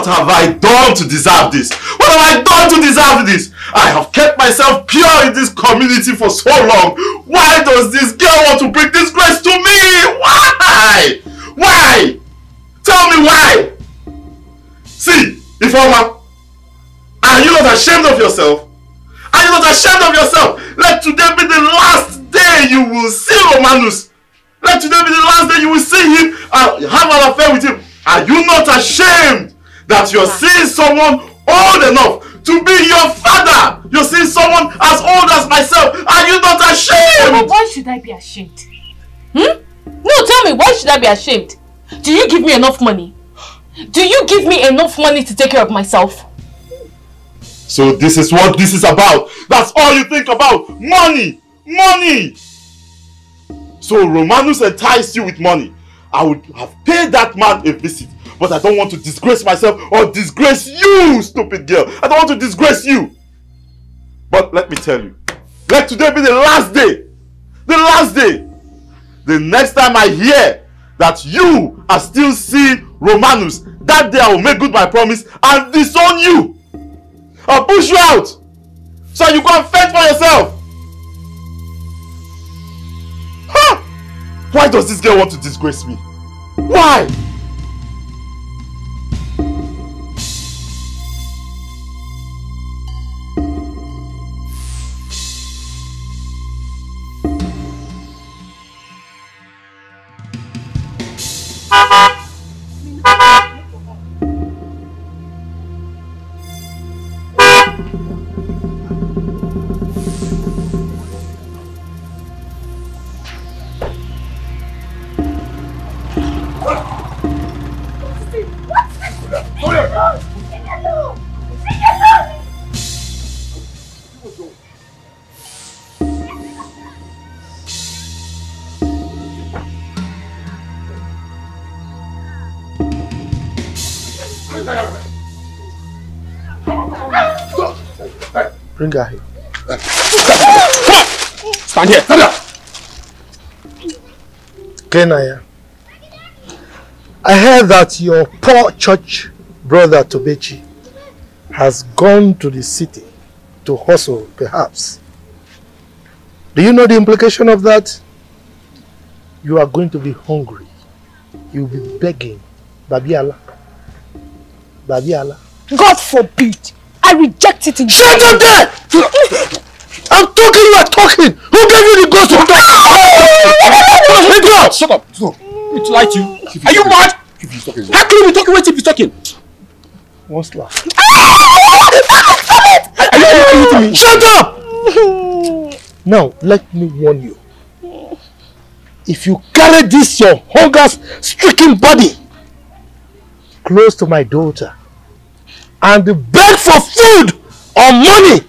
have I done to deserve this? What have I done to deserve this? I have kept myself pure in this community for so long. Why does this girl want to bring disgrace to me? Why? Why? Tell me why? See, Ifeoma, are you not ashamed of yourself? Are you not ashamed of yourself? Let today be the last day you will see Romanus. Let today be the last day you will see him and have an affair with him. Are you not ashamed that you're seeing someone old enough to be your father? You're seeing someone as old as myself. Are you not ashamed? Why should I be ashamed? No, tell me, why should I be ashamed? Do you give me enough money? Do you give me enough money to take care of myself? So this is what this is about. That's all you think about. Money! Money! So Romanus enticed you with money. I would have paid that man a visit. But I don't want to disgrace myself or disgrace you, stupid girl. I don't want to disgrace you. But let me tell you. Let today be the last day. The last day. The next time I hear that you are still seeing Romanus, that day I will make good my promise and disown you. I'll push you out so you go and fend for yourself. Huh? Why does this girl want to disgrace me? Why? Bring her here. Stand here. Stand here. Kenaya, I heard that your poor church brother Tobechi has gone to the city to hustle, perhaps. Do you know the implication of that? You are going to be hungry. You will be begging. Babiala. Babiala. God forbid! I reject it in Shut up there! I'm talking, you are talking! Who gave you the ghost of talk? Shut up! Shut up! It's like you. Are you mad? How can you be talking when Chief is talking? One slap. Are you talking to me? Shut up! Now, let me warn you. If you carry this your hunger-stricken body close to my daughter and beg for food or money,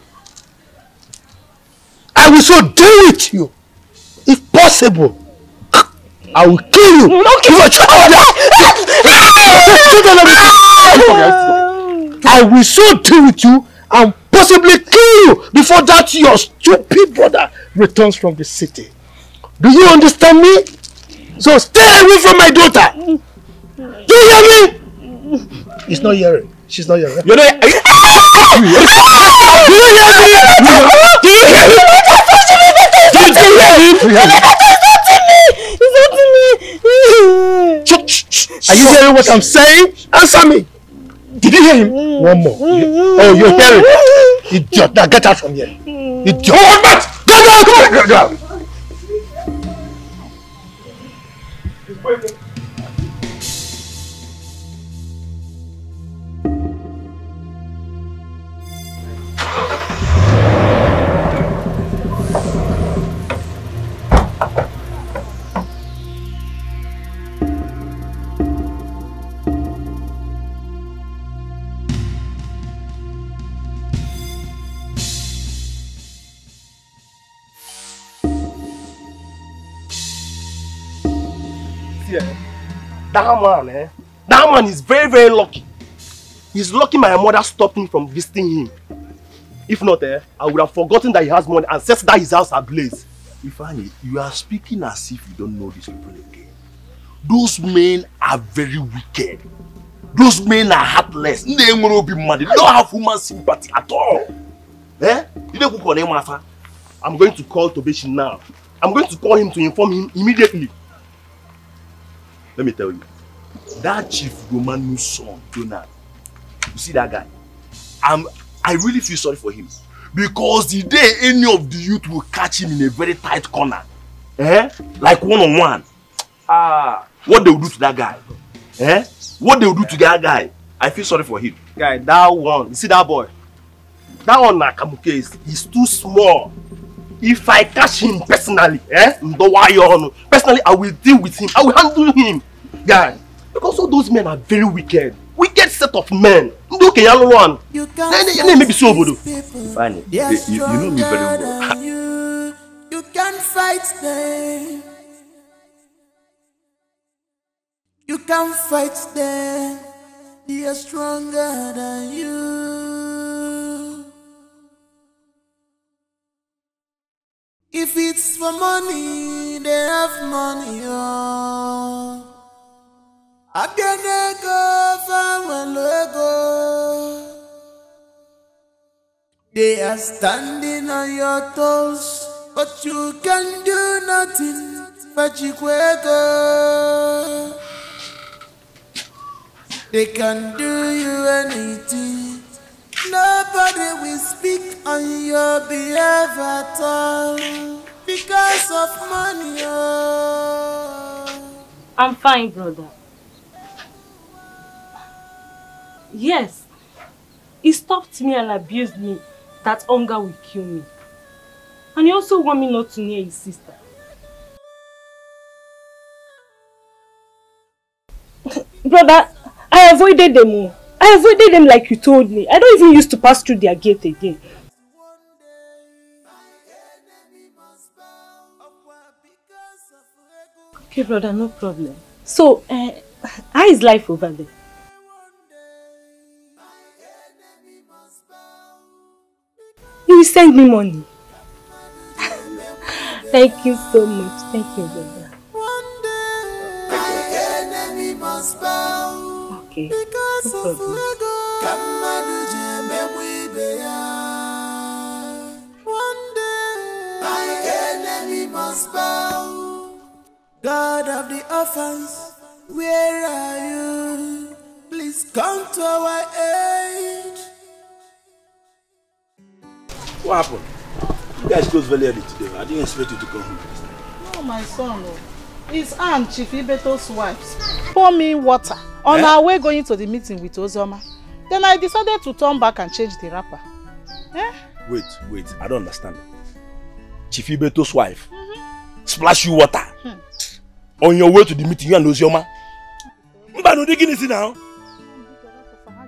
I will so deal with you. If possible, I will kill you. I will so deal with you and possibly kill you before that your stupid brother returns from the city. Do you understand me? So stay away from my daughter. Do you hear me? He's not hearing. She's not hearing. You're not. Do you hear me? Do you hear me? Are you hearing what I'm saying? Answer me. Did you hear him? One more. Oh, you're hearing. Idiot. Now get out from here. Idiot. Oh, Matt! Get out! Get out! That man is very, very lucky. He's lucky my mother stopped me from visiting him. If not, I would have forgotten that he has money and set that his house ablaze. Ifeanyi, you are speaking as if you don't know these people again. Those men are very wicked. Those men are heartless. They don't have human sympathy at all. Eh? I'm going to call Tobechi now. I'm going to call him to inform him immediately. Let me tell you, that Chief Romanu's son, Donald, you see that guy? I really feel sorry for him. Because the day any of the youth will catch him in a very tight corner, like one-on-one, what they will do to that guy? What they will do to that guy? I feel sorry for him. Guy, that one, you see that boy? That one Nakamuke is too small. If I catch him personally, personally I will deal with him. I will handle him. Guy, because all those men are very wicked. Wicked set of men. You can maybe so Fine. You know me very well. You can fight them. You can fight them. They are stronger than you. If it's for money, they have money. I can't go. They are standing on your toes, but you can do nothing. But you go. They can do you anything. Nobody will speak on your behalf at all because of money. I'm fine, brother. Yes, he stopped me and abused me that hunger will kill me. And he also want me not to near his sister. Brother, I avoided them. I avoided them like you told me. I don't even used to pass through their gate again. Okay, brother, no problem. So, how is life over there? You will send me money. Thank you so much. Thank you, brother. Okay, no problem. God of the orphans, where are you? Please come to our aid. What happened? You guys closed very early today. I didn't expect you to come home. No, my son. It's Aunt Chief Ibeto's wife. Pour me water on our way going to the meeting with Ozoma. Then I decided to turn back and change the wrapper. Wait. I don't understand. Chief Ibeto's wife splash you water on your way to the meeting, you and Ozoma. Mbano digging is now.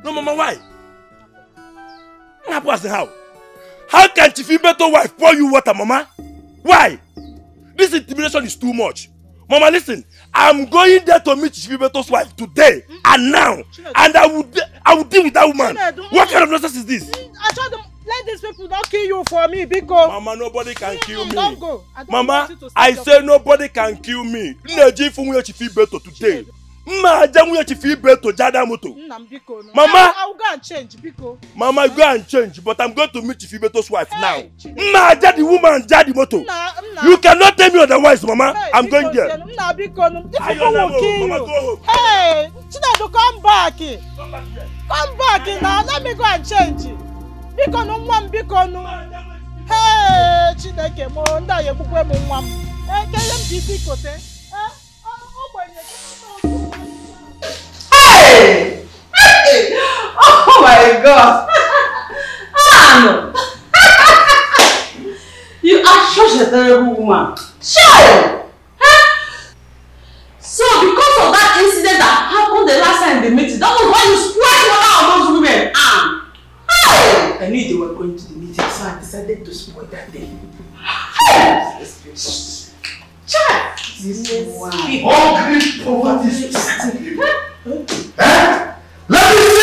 No, Mama, why? How? How can Chief Ibeto's wife pour you water, Mama? Why? This intimidation is too much. Mama, listen. I'm going there to meet Chief Ibeto's wife today and now, and I will deal with that woman. What kind of nonsense is this? I told them, let these people not kill you for me because... Mama, nobody can kill me. Don't go. Mama, I say nobody can kill me. Chief Ibeto today. Mama, I will go and change, Biko. Mama, go and change, but I'm going to meet Chief Ibeto's wife now. Ma, Daddy woman, Daddy moto. You cannot tell me otherwise, Mama. I'm going there. People will kill you. Hey, Chinedu, come back. Come back now. Let me go and change. Biko no one, Biko no. Hey, Chineke mo nda ye bukwe mo nwam. KM PC kote. Hey! Oh my God! No. You are such a terrible woman. Child! So because of that incident that happened the last time they meeting, that was why you spread water on those women. I knew they were going to the meeting, so I decided to spoil that day. Child! This one. Hungry poverty. Let me see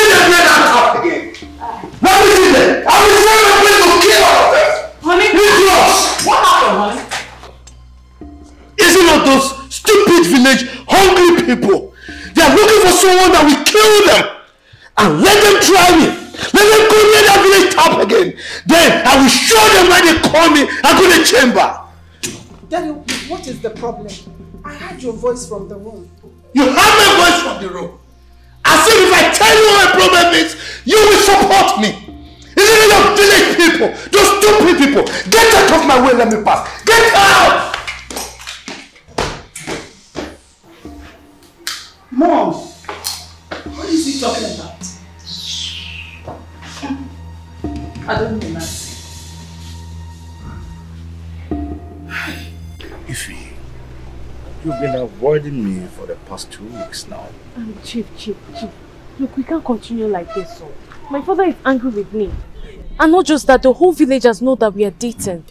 them get that out again. Let me see them. I will send them to kill all of them. Honey, who's yours? What happened, honey? They are looking for someone that will kill them. And let them try me. Let them go near that village top again. Then I will show them why they call me Agune Chamber. Daddy, what is the problem? I heard your voice from the room. You heard my voice from the room. As if I tell you what my problem is, you will support me. Isn't it your village people? Those stupid people. Get out of my way, let me pass. Get out! Mom, what is he talking about? I don't know, Nancy. Ify, you've been avoiding me for the past 2 weeks now. Chief. Look, we can't continue like this, so. My father is angry with me. And not just that, the whole villagers know that we are dating.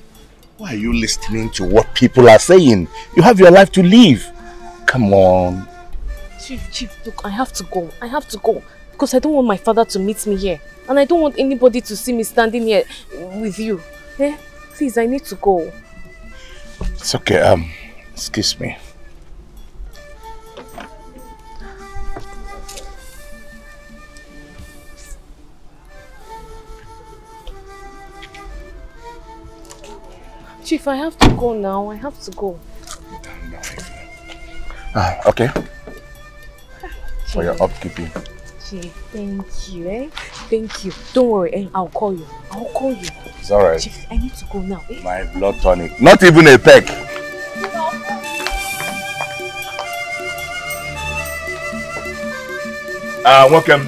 Why are you listening to what people are saying? You have your life to live. Come on. Chief, look, I have to go. Because I don't want my father to meet me here. And I don't want anybody to see me standing here with you. Eh? Please, I need to go. It's okay, excuse me. Chief, I have to go now. I have to go. Okay. For your upkeeping. Chief, thank you, eh? Thank you. Don't worry, eh? I'll call you. It's alright. Chief, I need to go now, eh? My blood tonic. Not even a peck. Welcome.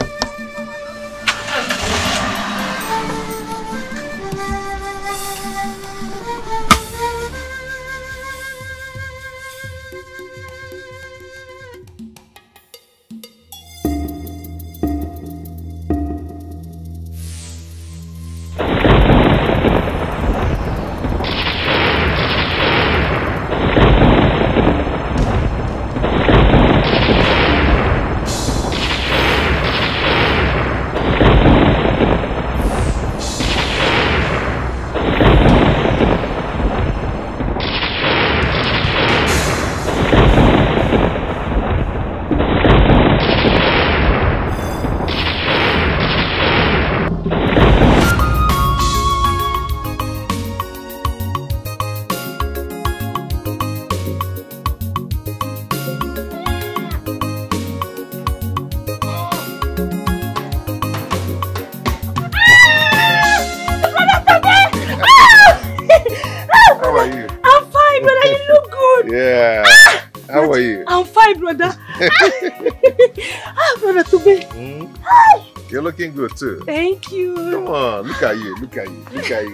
You're looking good too. Thank you. Come on, look at you. Come on, let's go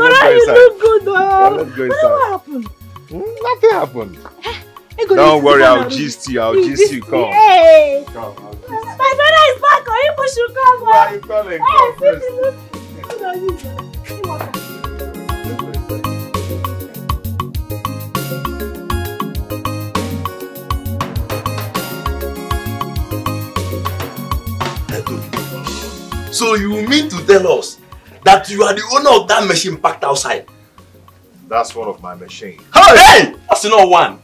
inside. You look good though. Let's go inside. What happened? Nothing happened. Don't worry, I'll gist you. Come. Hey. Come, my brother is back. You should come. Why are you calling? Come first. So you mean to tell us that you are the owner of that machine packed outside? That's one of my machines. Hey! That's not one.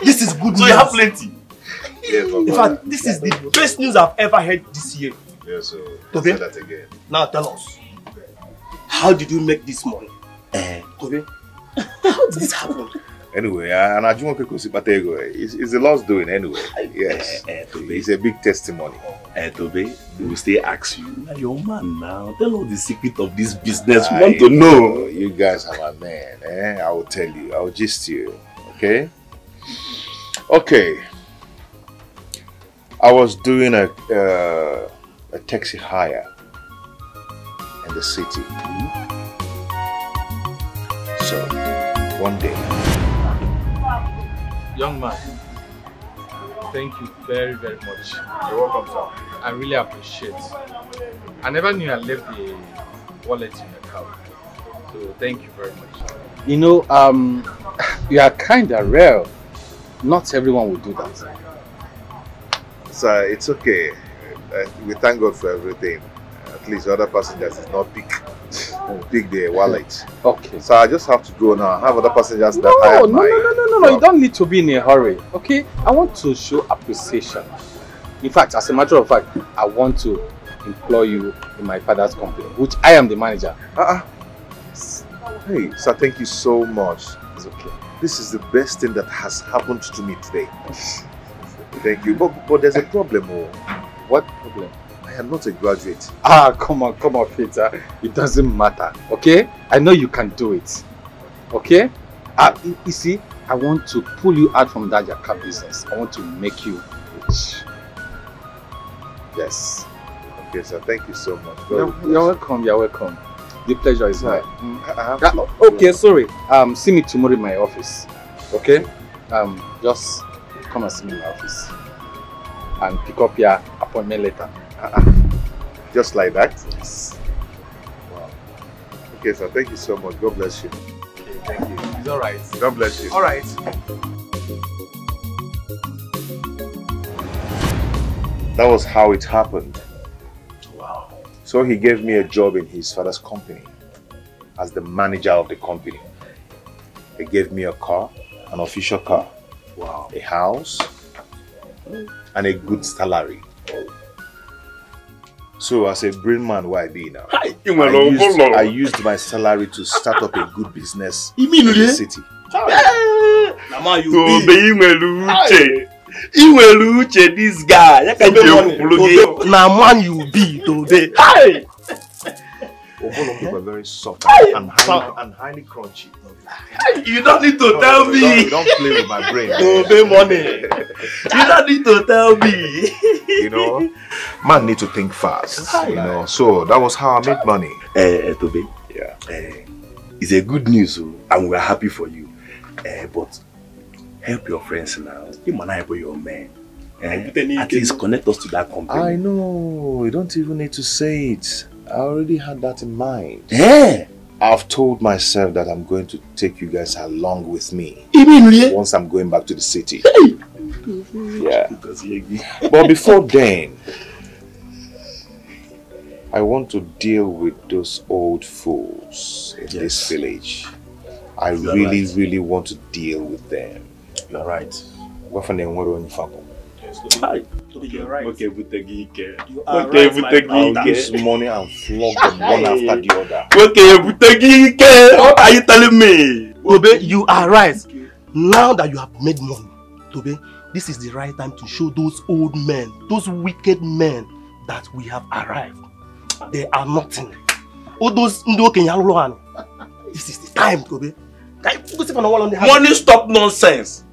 This is good news. So you have plenty. Yes, in fact, this is the best news I've ever heard this year. Yes, sir. Tobe, say that again. Now tell us, how did you make this money? Tobe, how did this happen? Anyway, it's the Lord's doing anyway. Yes. It's a big testimony. Tobe, we will still ask you. You are your man now. Tell us the secret of this business. We want to know. You guys are my man. I will tell you. I will gist you. Okay? Okay. I was doing a taxi hire in the city. So, one day. Young man, thank you very, very much. You're welcome, sir. I really appreciate it. I never knew I left the wallet in the car. So thank you very much. You know, you are kind of rare. Not everyone will do that. Sir, it's okay. We thank God for everything. At least the other passengers is not big. pick the wallet. Okay. So I just have to go now. I have other passengers that I have No. You don't need to be in a hurry. Okay? I want to show appreciation. In fact, as a matter of fact, I want to employ you in my father's company, which I am the manager. Hey, sir, thank you so much. It's okay. This is the best thing that has happened to me today. Thank you. But there's a problem. What problem? I am not a graduate. Come on, Peter. It doesn't matter. Okay? I know you can do it. Okay? You see, I want to pull you out from that jaka business. I want to make you rich. Yes. Okay, sir. Thank you so much. You're welcome. You're welcome. The pleasure is mine. Okay, sorry. See me tomorrow in my office. Okay? Just come and see me in my office. And pick up your appointment letter. Just like that? Yes. Wow. Okay, sir. Thank you so much. God bless you. Okay, thank you. It's alright. God bless you. Alright. That was how it happened. Wow. So he gave me a job in his father's company as the manager of the company. He gave me a car, an official car. Wow. A house and a good salary. So as a brain man, why be now? I used my salary to start up a good business in the city. This guy. Now man you be today. People are very soft and highly crunchy. You don't need to tell me. Don't play with my brain. Today money. You don't need to tell me. You know, man need to think fast. You know, so that was how I made money. Tobe. Yeah. It's a good news, and we're happy for you. But help your friends now. You might help your man. At least connect us to that company. I know. You don't even need to say it. I already had that in mind. Yeah. I've told myself that I'm going to take you guys along with me. Once I'm going back to the city. Yeah. But before then, I want to deal with those old fools in this village. I really want to deal with them. You're right. You're right. Okay, with the geek. I'll use money and flog them one after the other. Okay, with the geek. What are you telling me? Tobe, you are right. Now that you have made money, Tobe, this is the right time to show those old men, those wicked men, that we have arrived. They are nothing. All those this is the time, Tobe. Money stop nonsense.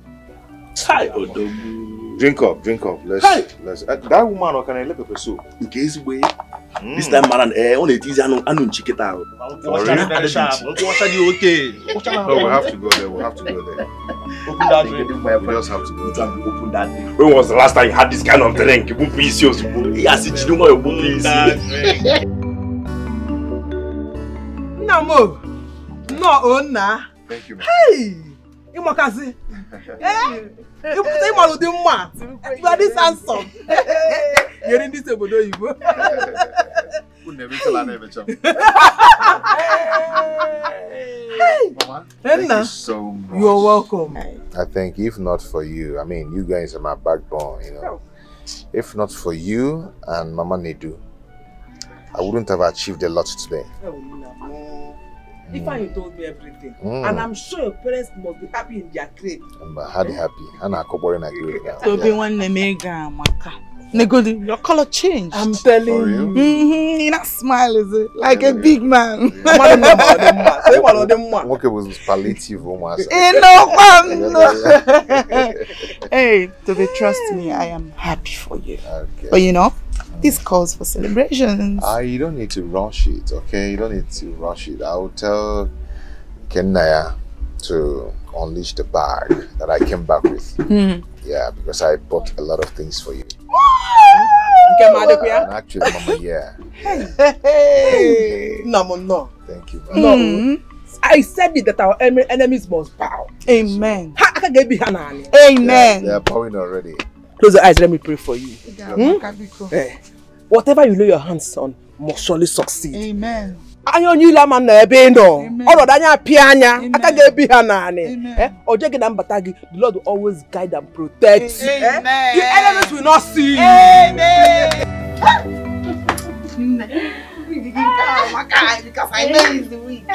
Drink up. Let's. That woman can I let her soup? In case way. This time, man, on it is an chicken out. No, we have to go there. Open that drink. We just have to go there. Open that drink. When was the last time you had this kind of drink? Yes, it's no more. No, thank you, man. Hey! Imakazi. You are this handsome. You're in this obodo Igbo. Mama, thank you so much. You're welcome. I think if not for you, I mean, you guys are my backbone, you know. If not for you and Mama Nedu, I wouldn't have achieved a lot today. You told me everything, and I'm sure your parents must be happy in their grave. I'm happy. I'm not in a grave now. So be one mega maka. Negodi, your color changed. I'm telling you. You're not smile, is it? Like a big man. Okay, was palliative almost. Hey, Tobe, trust me, I am happy for you. Okay. But you know, this calls for celebrations. You don't need to rush it, okay? You don't need to rush it. I will tell Kenaya to unleash the bag that I came back with. Yeah, because I bought a lot of things for you. And actually, Mama, yeah. Hey. No. Thank you, man. No. I said it that our enemies must bow. Amen. Amen. They are bowing already. Close your eyes, let me pray for you. Whatever you lay your hands on must surely succeed. Amen. Anya nyila man na ebe no. Olo danya pianya. Aka ga ebi ha na ani. Oje gi na mbata gi. The Lord will always guide and protect. Amen. The enemies will not see you. Amen. Because I know he's the weak.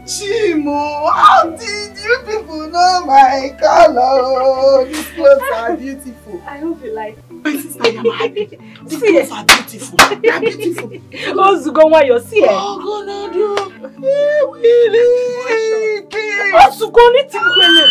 Chimo, how did you people know my color? These clothes are beautiful. I hope you like it. My sister, I am happy. These clothes are beautiful. They are beautiful. Oh, Zugonwa, you're see it. Oh, gonna do. Really? Oh, Zugoni, Tinkwele.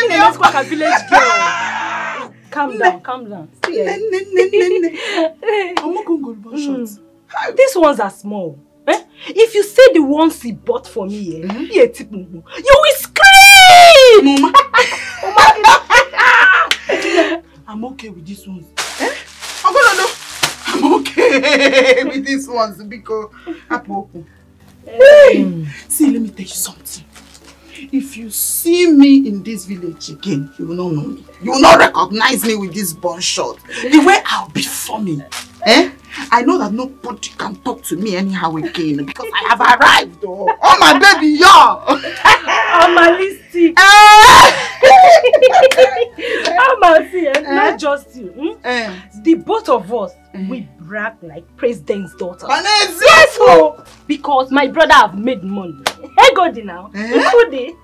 Let's go to village girl. Calm down, calm down. These ones are small. If you say the ones he bought for me, you will scream! I'm okay with these ones. I'm okay with these ones because see, let me tell you something. If you see me in this village again, you will not know me. You will not recognize me with this bun short. The way I'll be forming. I know that nobody can talk to me anyhow again because I have arrived. Oh my baby, y'all. I'm a listy. Not just you. The both of us, we brag like president's daughter. Yes, oh, because my brother have made money. Hey, go now. Good day.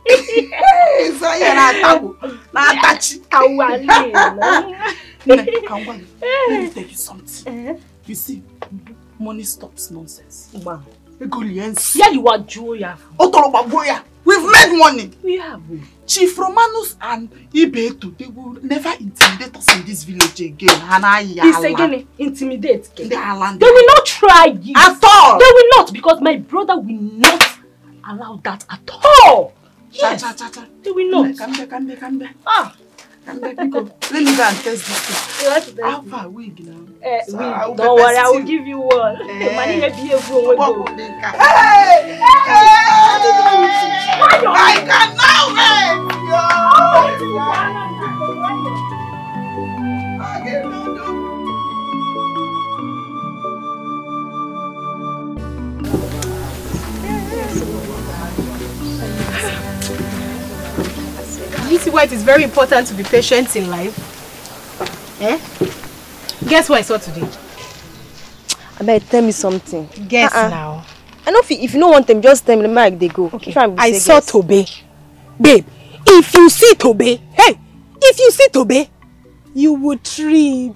Let me tell you something. You see, money stops nonsense. Wow. Yeah, you are Julia. We've made money. We have. Chief Romanus and Ibeto, they will never intimidate us in this village again. This again, intimidate. They will not try it. At all. They will not, because my brother will not allow that at all. Yes. They will not. Come back. Come back, Let me go and test this thing. How far we now? Don't worry, I will give you one. Money be a fool. I can now You see why it is very important to be patient in life? Guess what I saw today? I better tell me something. Guess now. I know if you don't want them, just tell me the mic they go. Okay. I saw Tobe. Babe, if you see Tobe, you would trip.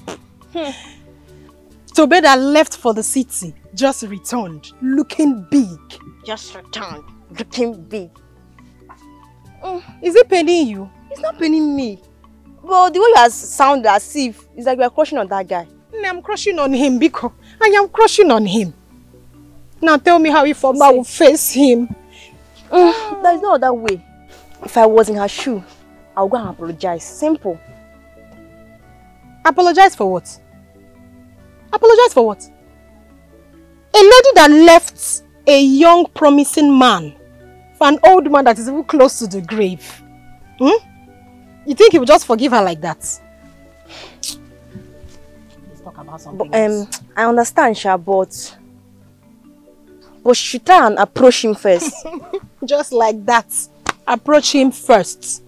Tobe that left for the city just returned, looking big. Is it paining you? It's not paining me. But the way you sound as if it's like you are crushing on that guy. I'm crushing on him because I am crushing on him. Now tell me how Ifeoma will face him. There is no other way. If I was in her shoe, I would go and apologize. Simple. Apologize for what? Apologize for what? A lady that left a young promising man for an old man that is even close to the grave. You think he will just forgive her like that? Let's talk about something else. I understand, Sha, but she should try and approach him first. Just like that. Approach him first.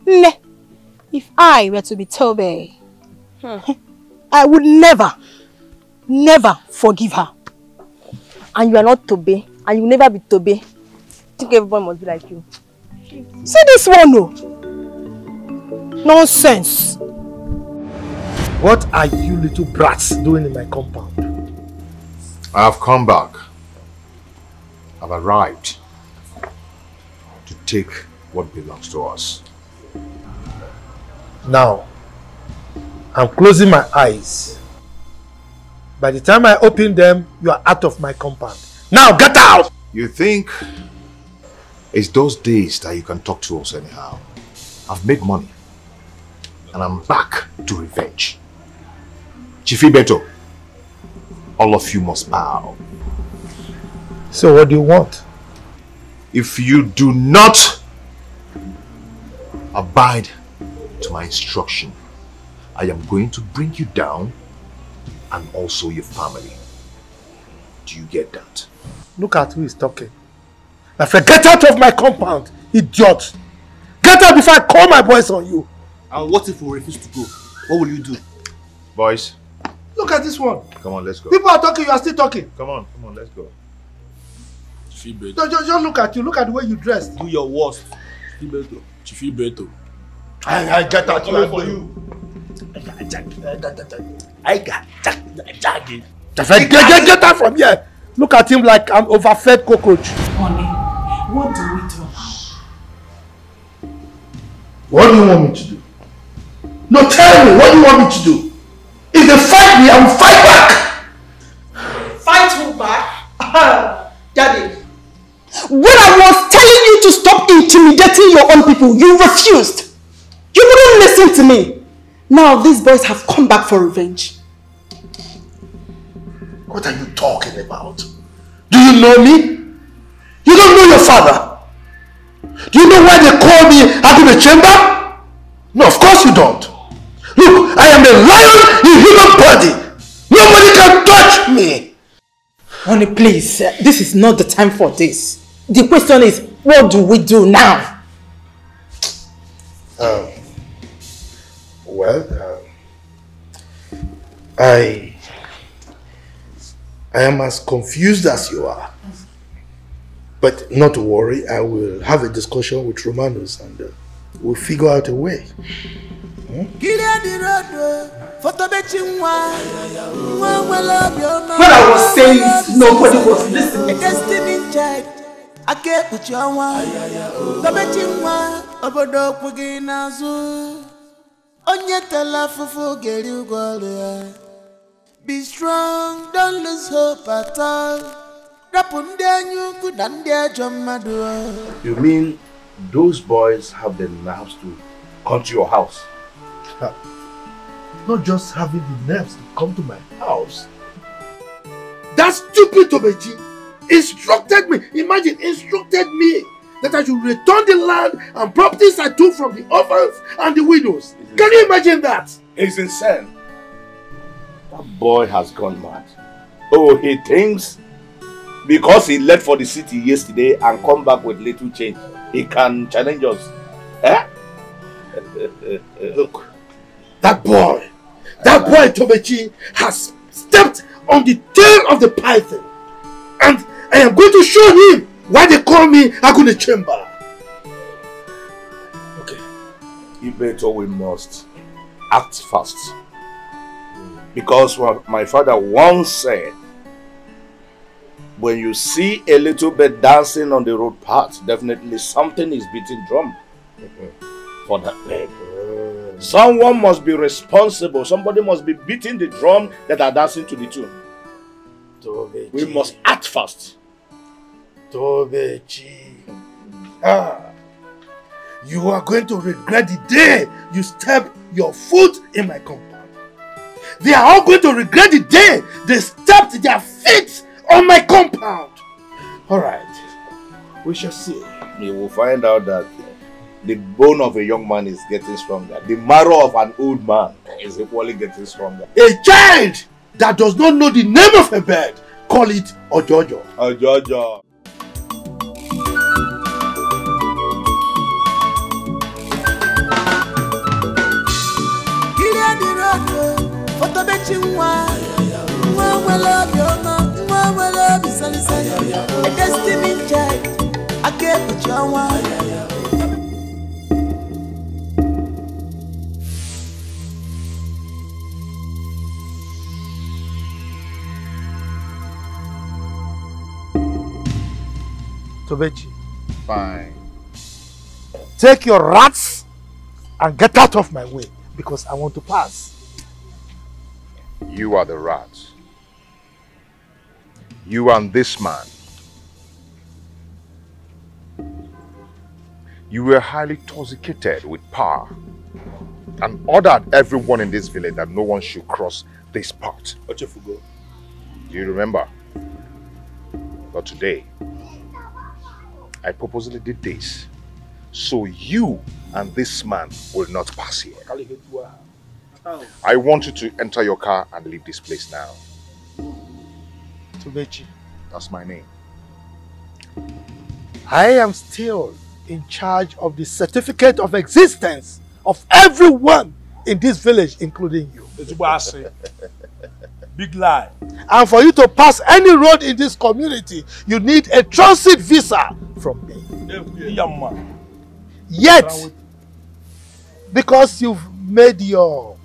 If I were to be Tobe, I would never forgive her. And you are not Tobe, and you will never be Tobe. I think everybody must be like you. See this one, no? Nonsense. What are you little brats doing in my compound? I have come back. I've arrived to take what belongs to us. Now, I'm closing my eyes. By the time I open them, you are out of my compound. Now, get out! You think it's those days that you can talk to us anyhow. I've made money. And I'm back to revenge. Chief Beto, all of you must bow. So what do you want? If you do not abide to my instruction, I am going to bring you down and also your family. Do you get that? Look at who is talking. Now, get out of my compound, idiot! Get out before I call my boys on you. And what if we refuse to go? What will you do? Boys. Look at this one. Come on, let's go. People are talking, you are still talking. Come on, let's go. Just look at you. Look at the way you dressed. Do your worst. Chifibeto. I get out for you. Get out from here. Look at him like an overfed cockroach. Honey, what do we do? What do you want me to do? No, tell me, what do you want me to do? If they fight me, I will fight back. Fight who back? Daddy. When I was telling you to stop intimidating your own people, you refused. You wouldn't listen to me. Now these boys have come back for revenge. What are you talking about? Do you know me? You don't know your father. Do you know why they call me out of the chamber? No, of course you don't. Look, I am a lion in human body. Nobody can touch me. Honey, please, this is not the time for this. The question is, what do we do now? I am as confused as you are. But not to worry, I will have a discussion with Romanus and we'll figure out a way. When I was saying this, nobody was listening. I get with your one. The betting one, Obodo Puginazu. Onye Talafu get you go. Be strong, don't lose hope at all. You mean those boys have the nerves to come to your house? Not just having the nerves to come to my house. That stupid Tobechi instructed me, instructed me that I should return the land and properties I took from the orphans and the widows. Can you imagine that? He's insane. That boy has gone mad. Oh, he thinks because he left for the city yesterday and come back with little change, he can challenge us. Eh? Look, that boy Tobechi has stepped on the tail of the python. And I am going to show him why they call me Agune Chamber. Okay. Ibeto, we must act fast. Because what my father once said, when you see a little bit dancing on the road path, definitely something is beating drum for that bed. Someone must be responsible. Somebody must be beating the drum that are dancing to the tune. Tobechi. We must act fast. Tobechi. You are going to regret the day you step your foot in my compound. They are all going to regret the day they stepped their feet on my compound. Alright. We shall see. You will find out that the bone of a young man is getting stronger. The marrow of an old man is equally getting stronger. A child that does not know the name of a bird, call it Ojojo. Ojojo. A destiny child, I get with your one. Tobechi. Fine. Take your rats and get out of my way because I want to pass. You are the rats. You and this man. You were highly intoxicated with power and ordered everyone in this village that no one should cross this path. Do you remember? But today, I purposely did this so you and this man will not pass here. I want you to enter your car and leave this place now. Tobechi. That's my name. I am still in charge of the certificate of existence of everyone in this village, including you. Big lie. And for you to pass any road in this community, you need a transit visa from me. Yet, because you've made your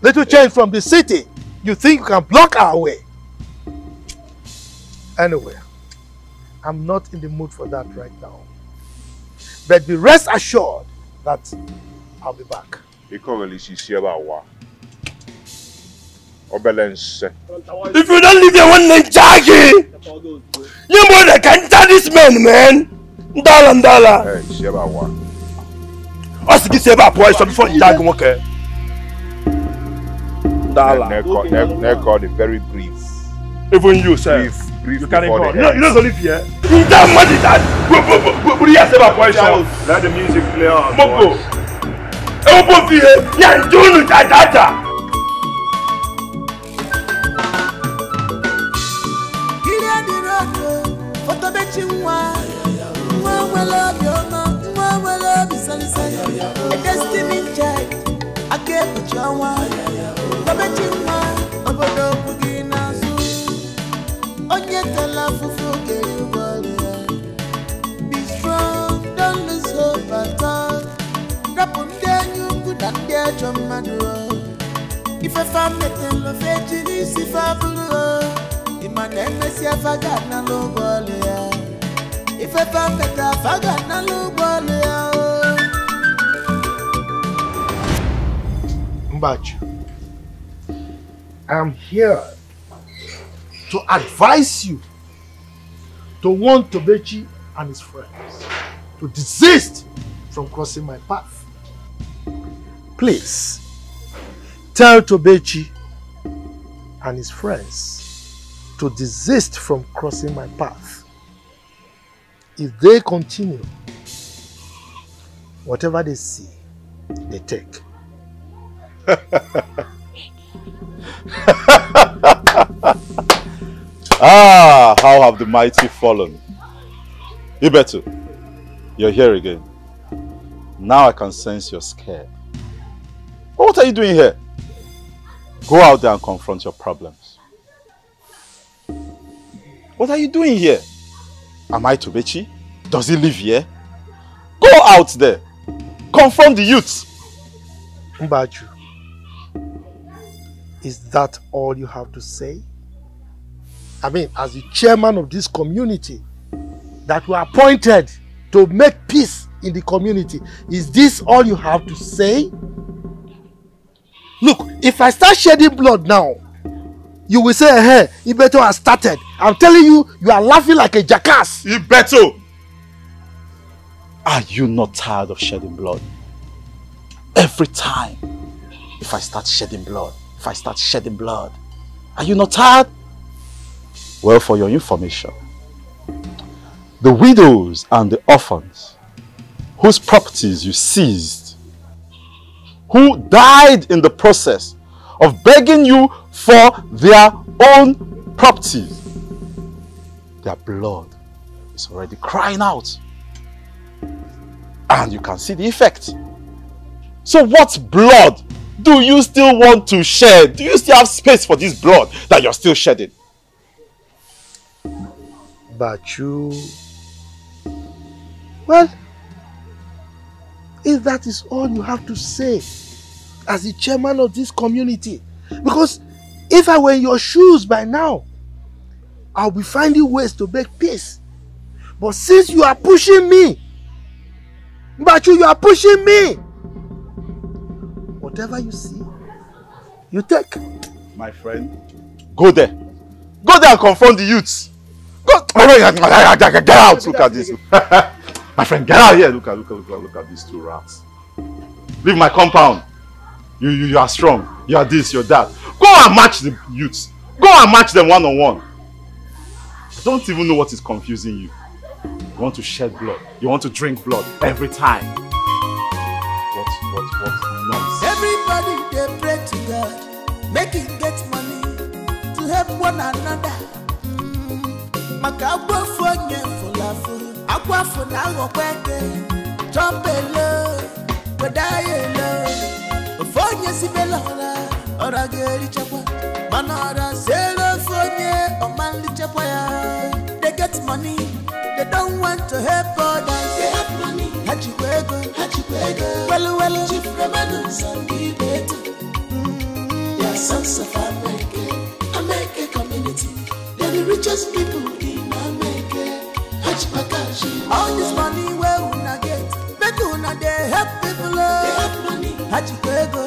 little change from the city, you think you can block our way. Anyway, I'm not in the mood for that right now. But be rest assured that I'll be back. If you don't leave the one named Jackie, you more than can tell this man. Ndala. Hey, Shebawa. Us give Sheba boy some fun Jackie okay. Ndala. Neck very brief. Even you, sir. Brief you can't go. You don't live here. Let the music play on. Mopo. Be strong, don't lose hope at all. If I found metal of ages, if I blew in my name, I forgot no logo. If I found metal, I forgot no logo. Mbachu, I'm here to advise you to warn Tobechi and his friends to desist from crossing my path. Please, tell Tobechi and his friends to desist from crossing my path. If they continue, whatever they see, they take. Ah, how have the mighty fallen. Ibetu, you're here again. Now I can sense you're scared. But what are you doing here? Go out there and confront your problems. What are you doing here? Am I Tobechi? Does he live here? Go out there. Confront the youths. Mbaju, is that all you have to say? I mean, as the chairman of this community that were appointed to make peace in the community, is this all you have to say? Look, if I start shedding blood now, you will say, hey, Ibeto has started. I'm telling you, you are laughing like a jackass. Ibeto! Are you not tired of shedding blood? Every time, if I start shedding blood, are you not tired? Well, for your information, the widows and the orphans whose properties you seized, who died in the process of begging you for their own properties, their blood is already crying out. And you can see the effect. So what blood do you still want to shed? Do you still have space for this blood that you're still shedding? But you... Well, if that is all you have to say as the chairman of this community, because if I were in your shoes by now, I'll be finding ways to make peace. But since you are pushing me, but you are pushing me, whatever you see, you take. My friend, go there. Go there and confront the youths. Go. Get out. Look at this. My friend, get out here. Look at these two rats. Leave my compound. You are strong. You are this, you're that. Go and match the youths. Go and match them one-on-one. I don't even know what is confusing you. You want to shed blood. You want to drink blood every time. What nonsense. Everybody they pray to God, make it get money to help one another. Makabwa fonye fulafu, akwa funa ngokweke, chompelo, kodayelo, fonye sibelora, ora geri chapa, manora selo fonye, omali chapa ya. They get money, they don't want to help others. They have money, hachikwego, well, chief remanus and the better. They are sons of America community. They're the richest people in America. All this money where una get, make una they help people. They have money. Hachikwego,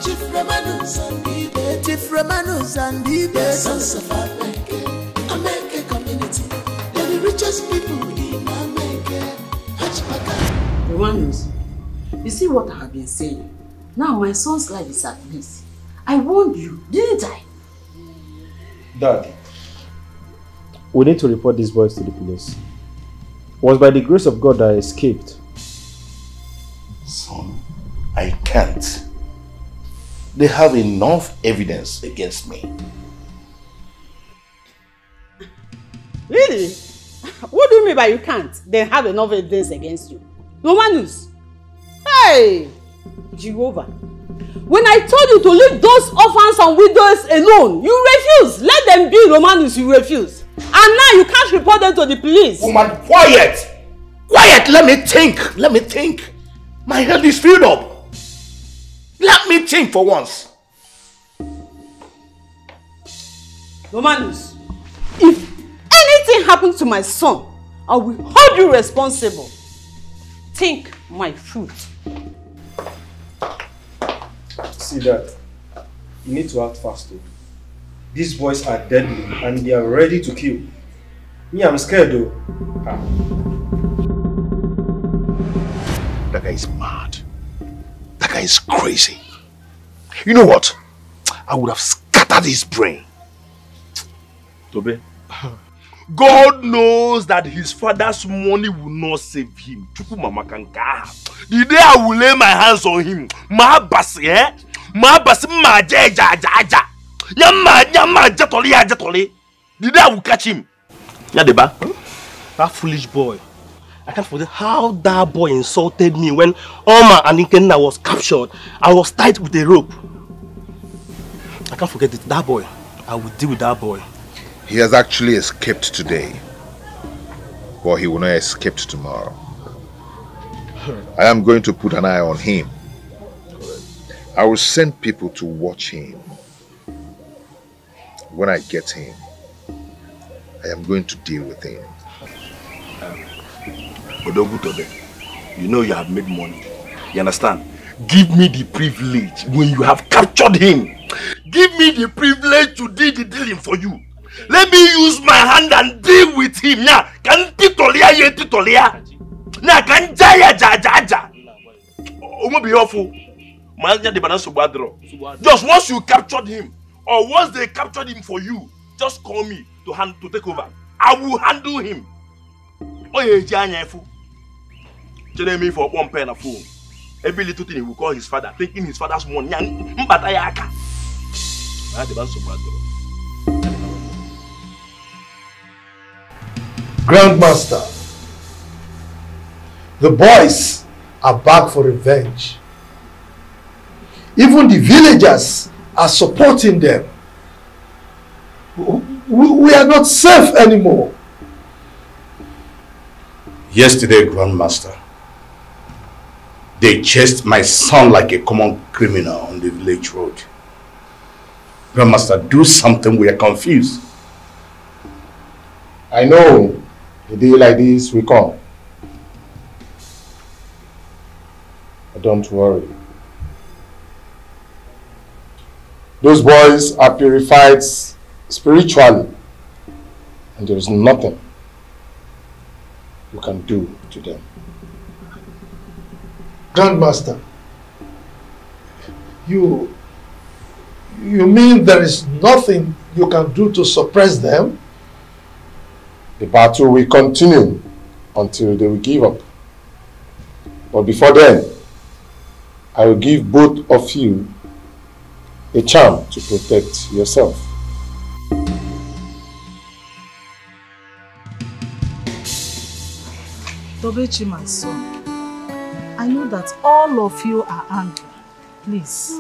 chief remanus and the better. Chief remanus and the better. They're sons of America community. They're the richest people in America. Romanus, you see what I have been saying? Now my son's life is at risk. I warned you, didn't I? Dad, we need to report these boys to the police. It was by the grace of God that I escaped. Son, I can't. They have enough evidence against me. Really? What do you mean by you can't? They have enough evidence against you. Romanus! Hey! Jehovah! When I told you to leave those orphans and widows alone, you refused. Let them be, Romanus, you refused. And now you can't report them to the police. Woman, quiet! Quiet! Let me think. My head is filled up. Let me think for once. Romanus, if anything happens to my son, I will hold you responsible. Think my fruit. See that? You need to act fast too. These boys are deadly and they are ready to kill. Me, I'm scared though. That guy is mad. That guy is crazy. You know what? I would have scattered his brain. Tobe, God knows that his father's money will not save him. The day I will lay my hands on him, the day I will catch him. Yadeba, that foolish boy. I can't forget how that boy insulted me when Oma and Ikenna was captured. I was tied with a rope. I can't forget it. That boy. I will deal with that boy. He has actually escaped today, but he will not escape tomorrow. I am going to put an eye on him. I will send people to watch him. When I get him, I am going to deal with him. You know you have made money. You understand? Give me the privilege when you have captured him. Give me the privilege to do the dealing for you. Let me use my hand and deal with him. Now, can titolia ye titolia? Now, can jaya jaja? Omo be awful. Just once you captured him, or once they captured him for you, just call me to take over. I will handle him. Oh yeah, tell me for one pen of phone. Every little thing he will call his father, thinking his father's money. Grandmaster, the boys are back for revenge. Even the villagers are supporting them. We are not safe anymore. Yesterday, Grandmaster, they chased my son like a common criminal on the village road. Grandmaster, do something, we are confused. I know. A day like this will come. But don't worry. Those boys are purified spiritually, and there is nothing you can do to them. Grandmaster, you mean there is nothing you can do to suppress them? The battle will continue until they will give up. But before then, I will give both of you a charm to protect yourself. Tobechi, my son, I know that all of you are angry. Please,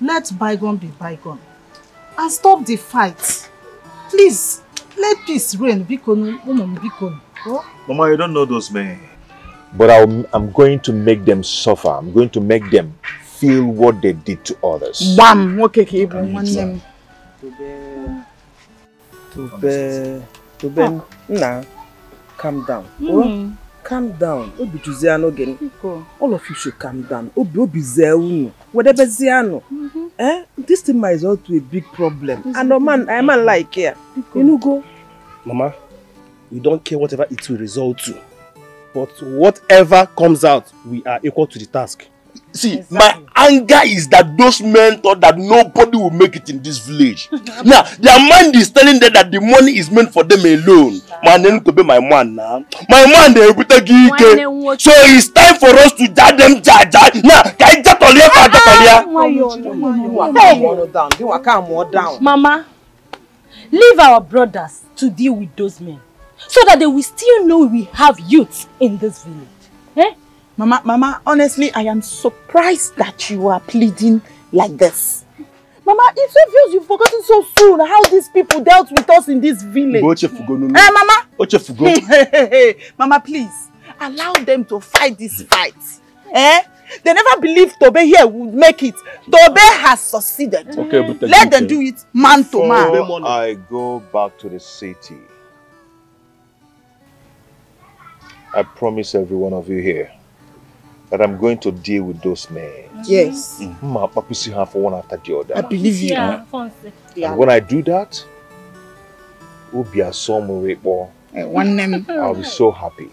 let bygone be bygone and stop the fight. Please, let peace reign. Mama, you don't know those men. But I'm going to make them suffer. I'm going to make them feel what they did to others. Bam! Okay, Tobe, nah, calm down. Calm down. All of you should calm down. Whatever Ziano. This thing might result to a big problem. And no man, I man like here. You know go. Mama, we don't care whatever it will result to. But whatever comes out, we are equal to the task. See, my anger is that those men thought that nobody will make it in this village. Now, their mind is telling them that the money is meant for them alone. My name to be my man now. My man, they will take it. So it's time for us to judge them. Now, can you down? Mama, leave our brothers to deal with those men, so that they will still know we have youth in this village. Eh? Mama, honestly, I am surprised that you are pleading like this. Mama, it's obvious you've forgotten so soon how these people dealt with us in this village. Mama! Mama, please, allow them to fight this fight. They never believed Tobe here would make it. Tobe has succeeded. Okay, but let them do it man to man. Before I go back to the city, I promise every one of you here that I'm going to deal with those men. Yes. For one after the other. I believe you. Yeah. And when I do that, I'll be so happy.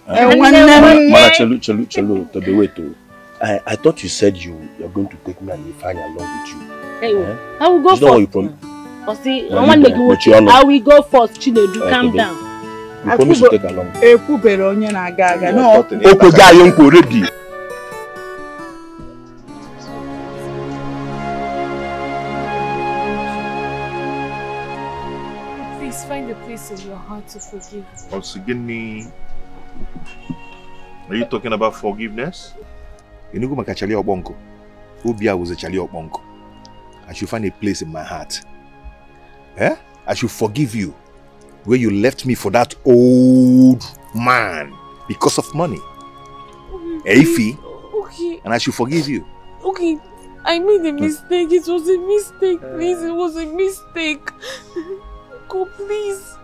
I thought you said you're going to take me and Ifeanyi along with you. Hey, I will go first. I will go first. Chinedu, calm down. You promise to take along. Please find a place in your heart to forgive. Are you talking about forgiveness? You know, I should find a place in my heart. I should forgive you where you left me for that old man because of money. Okay. And I should forgive you. Okay, I made a mistake. It was a mistake. Please, it was a mistake. God, please.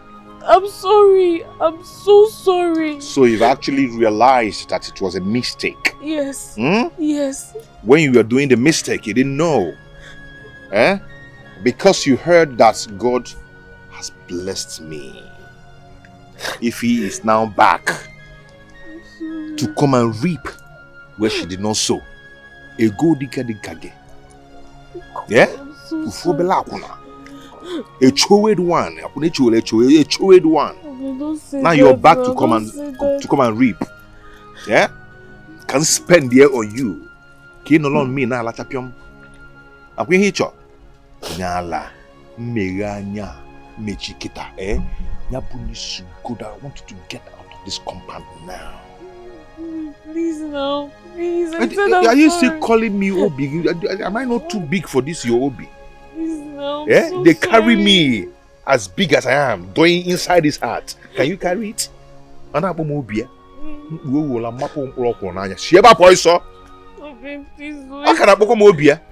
I'm sorry. I'm so sorry. So you've actually realized that it was a mistake? Yes. Yes. When you were doing the mistake, you didn't know. Because you heard that God has blessed me. If he is now back to come and reap where she did not sow. Yeah? A chewed one. Now you're back to come and reap. Yeah? Can spend here on you. Can no longer me na la chapion. Akwe hicho. Nyala meganya mechikita. Nyabuni good. I want you to get out of this compound now. Please no. Please. Are you still calling me Obi? Am I not too big for this your Obi? Please no. So they carry me as big as I am, going inside his heart. Can you carry it?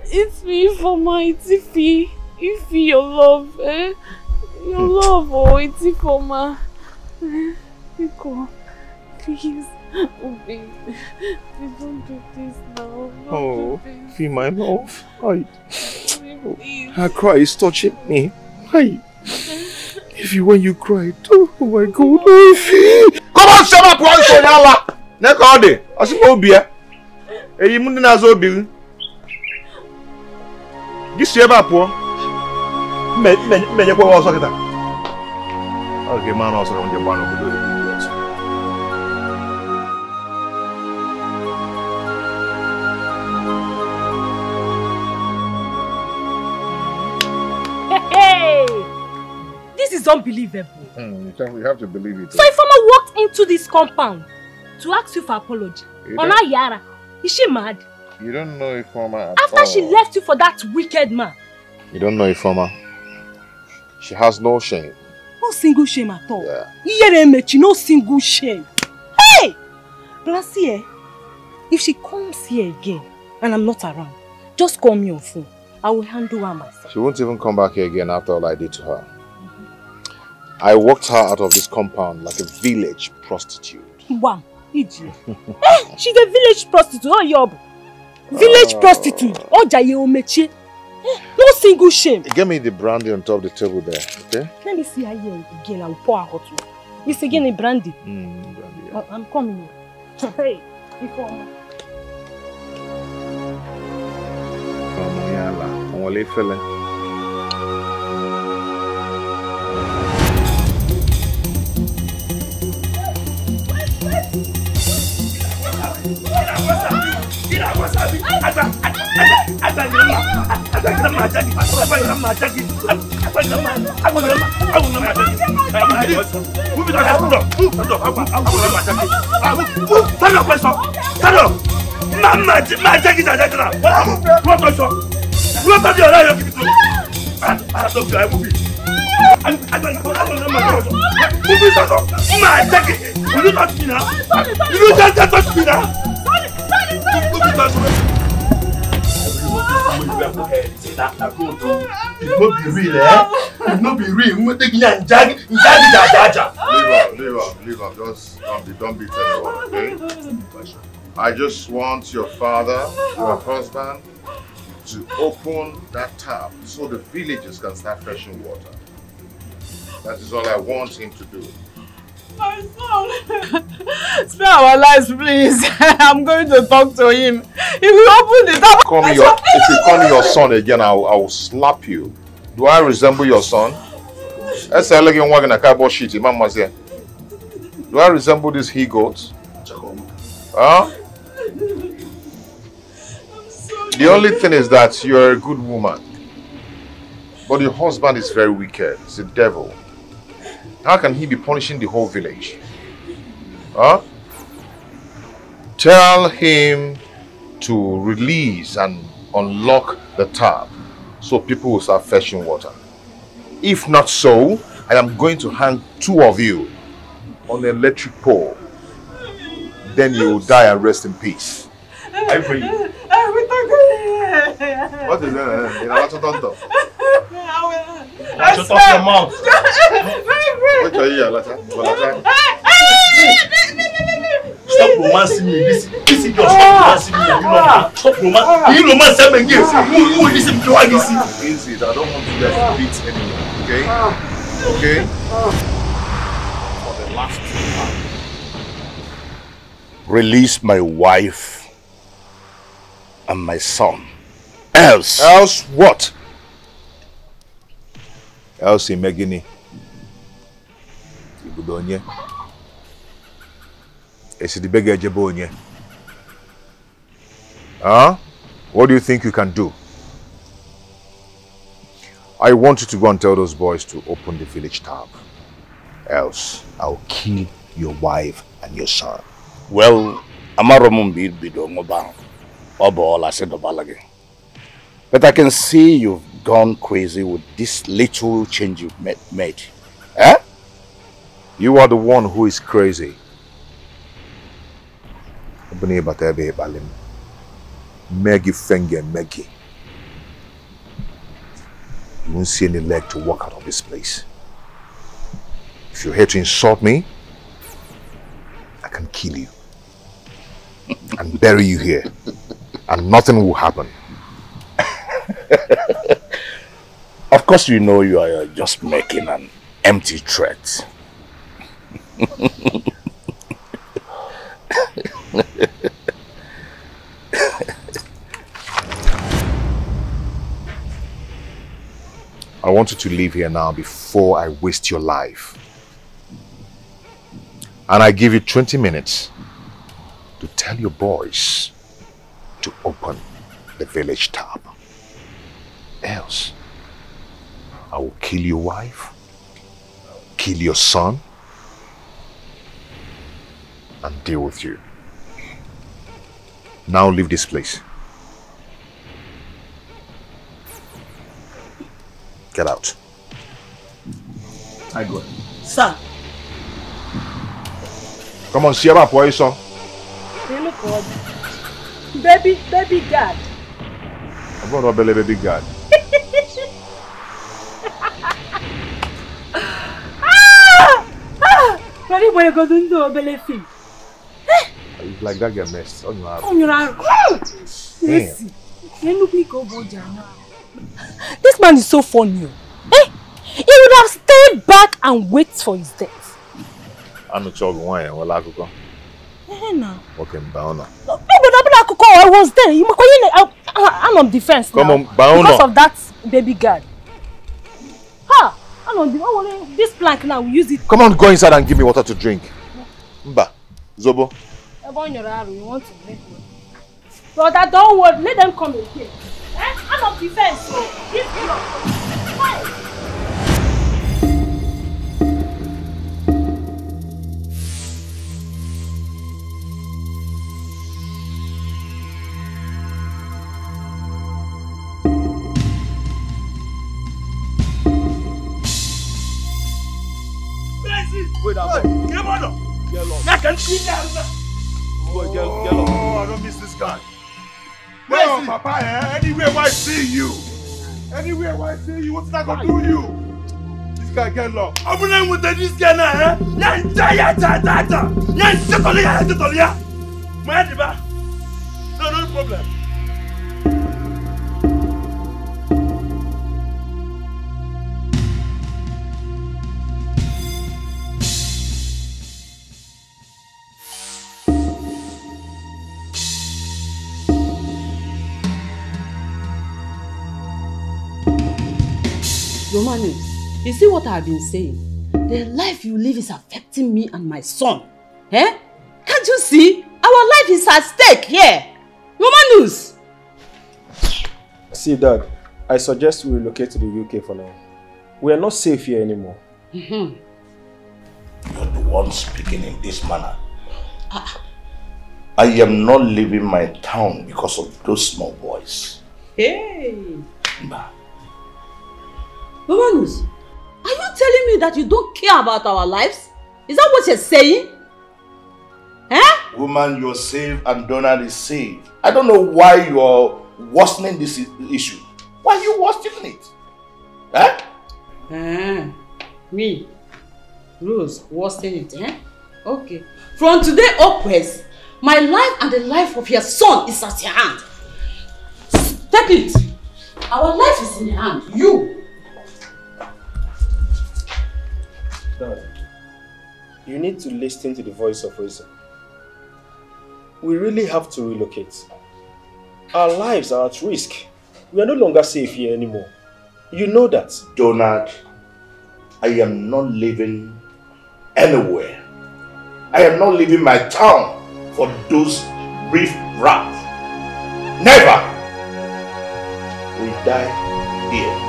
It's me for my Tiffy. Ify, your love, your love, it's for my. Please, baby, don't do this now. Feel my love. I cry is touching me. If you when you cried, oh my God, come on, shut up, one so yalla. Next all day, I see Obia. You must not so big. This year, Bapo. Me, you go also get that. Okay, man, also on the one of the is unbelievable. We have to believe it. So Ifeoma walked into this compound to ask you for apology. Ona Yara, is she mad? You don't know Ifeoma at After she left you for that wicked man. You don't know Ifeoma. She has no shame. No single shame at all. Yeah. No single shame. Hey! But see, if she comes here again and I'm not around, just call me on phone. I will handle her myself. She won't even come back here again after all I did to her. I walked her out of this compound like a village prostitute. Wow, idiot. She's a village prostitute, oh yob. Village prostitute. Oh Jaye Omechi. No single shame. Get me the brandy on top of the table there, okay? Let me see her here again. I will pour her hot water. It's again a brandy. Brandy, yeah. I'm coming. Hey, Ifeoma. Only feeling. It's not be real, eh? It's not be real. We take you and jag. Leave her. Just don't beat anyone, okay? I just want your father, your husband, to open that tap so the villagers can start fetching water. That is all I want him to do. My son! Spare our lives, please. I'm going to talk to him. If you open the tap... If you call me your son again, I will slap you. Do I resemble your son? Do I resemble this he-goat? Huh? The only thing is that you're a good woman. But your husband is very wicked. He's a devil. How can he be punishing the whole village? Huh? Tell him to release and unlock the tap so people will start fetching water. If not so, I am going to hang two of you on an electric pole. Then you will die and rest in peace. I pray you. What is that? You know what to do? Shut up your mouth. What are you, Stop romancing me. This is your stop romancing me. Stop romancing. You romance them again. Who is this? Easy. I don't want you guys to beat anyone. Okay? Okay? For the last time. Release my wife and my son. Else. Else what? Else in Megini. Ibudonye. Esidibege Jebonye. Huh? What do you think you can do? I want you to go and tell those boys to open the village tap. Else, I'll kill your wife and your son. Well, Amaromumbi bido ngobang. Obo said obalage. But I can see you've gone crazy with this little change you've made. Eh? You are the one who is crazy. Meggy finger, Meggy. You won't see any leg to walk out of this place. If you're here to insult me, I can kill you and bury you here, and nothing will happen. Of course, you know you are just making an empty threat. I want you to leave here now before I waste your life. And I give you 20 minutes to tell your boys to open the village tap. Else, I will kill your wife kill your son and deal with you. Now leave this place. Get out. I go. Sir. Come on, see about boy, son. Baby God. I'm going to belly baby God. Ready boy go do no belly film. It's like that get messed on your arm. On your arm. Listen. This man is so funny. Eh? He would have stayed back and wait for his death. I'm not sure why. Well, I could go. No. Okay, Baona. I was there. I'm on defense now. Come on, Baona. Because of that baby girl. Ha! I'm on defense. This plank now, we use it. Come on, go inside and give me water to drink. Mba, Zobo. You want to drink water. Brother, don't worry. Let them come again. I'm on defense. So this block. Wait, get on. I can see that. Boy, get on. Oh, I don't miss this guy. No, Papa, anywhere where I see you. Anywhere where I see you, what's that gonna do you? This guy get low. I'm gonna with this guy now, no problem. Romanus, you see what I've been saying? The life you live is affecting me and my son. Eh? Can't you see? Our life is at stake here. Romanus! See, Dad, I suggest we relocate to the UK for now. We are not safe here anymore. You're the one speaking in this manner. I am not leaving my town because of those small boys. Hey! Romanus, are you telling me that you don't care about our lives? Is that what you're saying? Eh? Woman, you're safe and Donald is safe. I don't know why you're worsening this issue. Why are you worsening it? Eh? Me? Rose, worsening it, eh? Okay. From today upwards, my life and the life of your son is at your hand. Take it. Our life is in your hand. You. Dad, you need to listen to the voice of reason. We really have to relocate. Our lives are at risk. We are no longer safe here anymore. You know that. Donald, I am not living anywhere. I am not leaving my town for those brief rats. Never! We die here.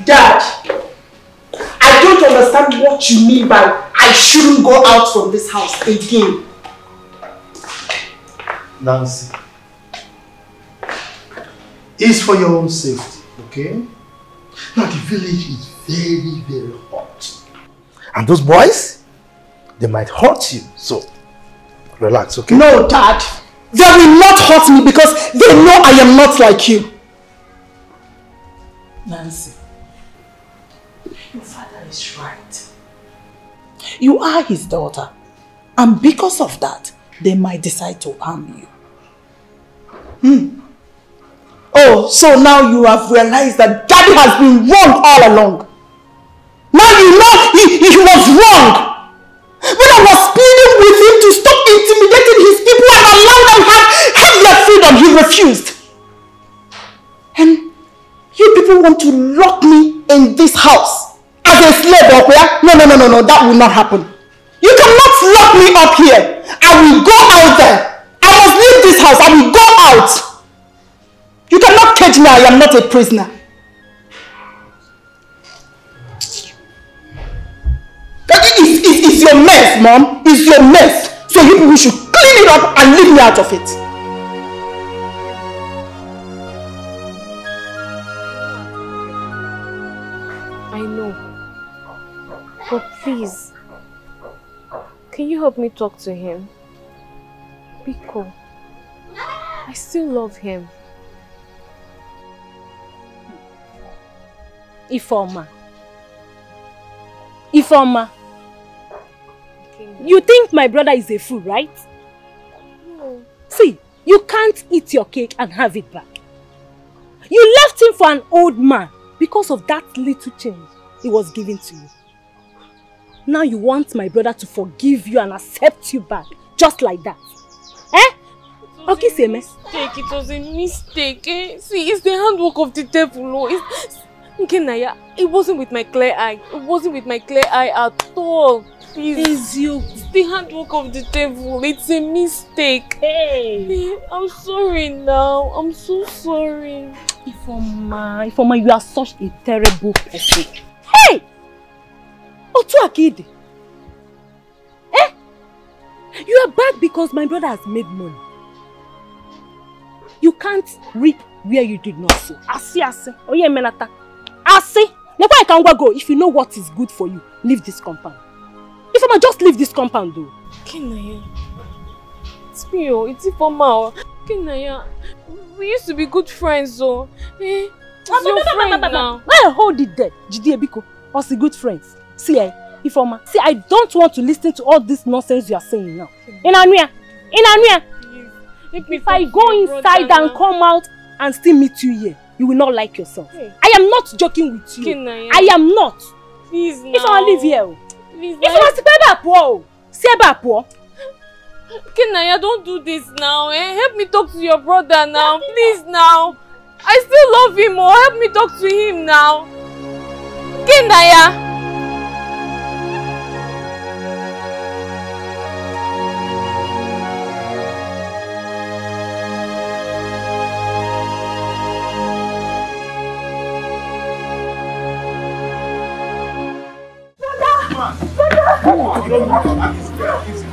Dad, I don't understand what you mean by I shouldn't go out from this house again. Nancy, it's for your own safety, okay? Now the village is very, very hot. And those boys, they might hurt you, so relax, okay? No, Dad, they will not hurt me because they know I am not like you. Nancy, your father is right. You are his daughter, and because of that, they might decide to harm you. Oh, so now you have realized that Daddy has been wrong all along. Now you know he was wrong. When I was pleading with him to stop intimidating his people and allow them have their freedom, he refused. And you people want to lock me in this house as a slave up here? No, that will not happen. You cannot lock me up here. I will go out there. I must leave this house, I will go out. You cannot cage me, I am not a prisoner. It's your mess, Mom. It's your mess. So you people should clean it up and leave me out of it. I know. But please, can you help me talk to him? Biko, I still love him. Ifeoma. You think my brother is a fool, right? No. See, you can't eat your cake and have it back. You left him for an old man because of that little change he was giving to you. Now you want my brother to forgive you and accept you back, just like that. Eh? Okay, say me. It was a mistake. Eh? See, it's the handwork of the devil. Naya, it wasn't with my clear eye. It wasn't with my clear eye at all. Please. It's the handwork of the devil. It's a mistake. Hey. I'm sorry now. I'm so sorry. Ifeoma, you are such a terrible person. Hey! Otu Akidi. Eh? You are back because my brother has made money. You can't reap where you did not sow. Asi. Oye menata. Asi. Never I can go. If you know what is good for you, leave this compound. Ifeoma, just leave this compound though. Kenaya. It's me, it's Ifeoma. Kenaya. We used to be good friends though. Eh? It's your friend now. Well, hold it there. Jide Biko. Us good friends. See, Ifeoma. See, I don't want to listen to all this nonsense you are saying now. Inanuya. If I go inside and come out and still meet you here, you will not like yourself. Hey. I am not joking with you. Kenaya. I am not. Please now. If I live here. Please. If I poor. Kenaya, don't do this now. Eh? Help me talk to your brother now. Please now. I still love him. Help me talk to him now. Kenaya.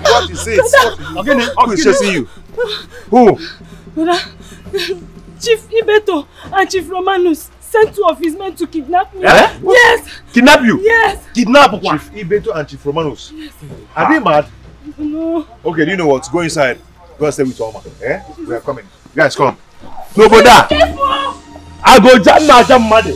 What is it? Who is chasing you? Who? Brother, Chief Ibeto and Chief Romanus sent 2 of his men to kidnap me. Eh? Yes. Kidnap you? Yes. Kidnap what? Chief Ibeto and Chief Romanus. Yes. Are they mad? No. Okay, do you know what? Go inside. Go and stay with Oma. Eh? We are coming. You guys come. No, brother. Careful. I go jam mad.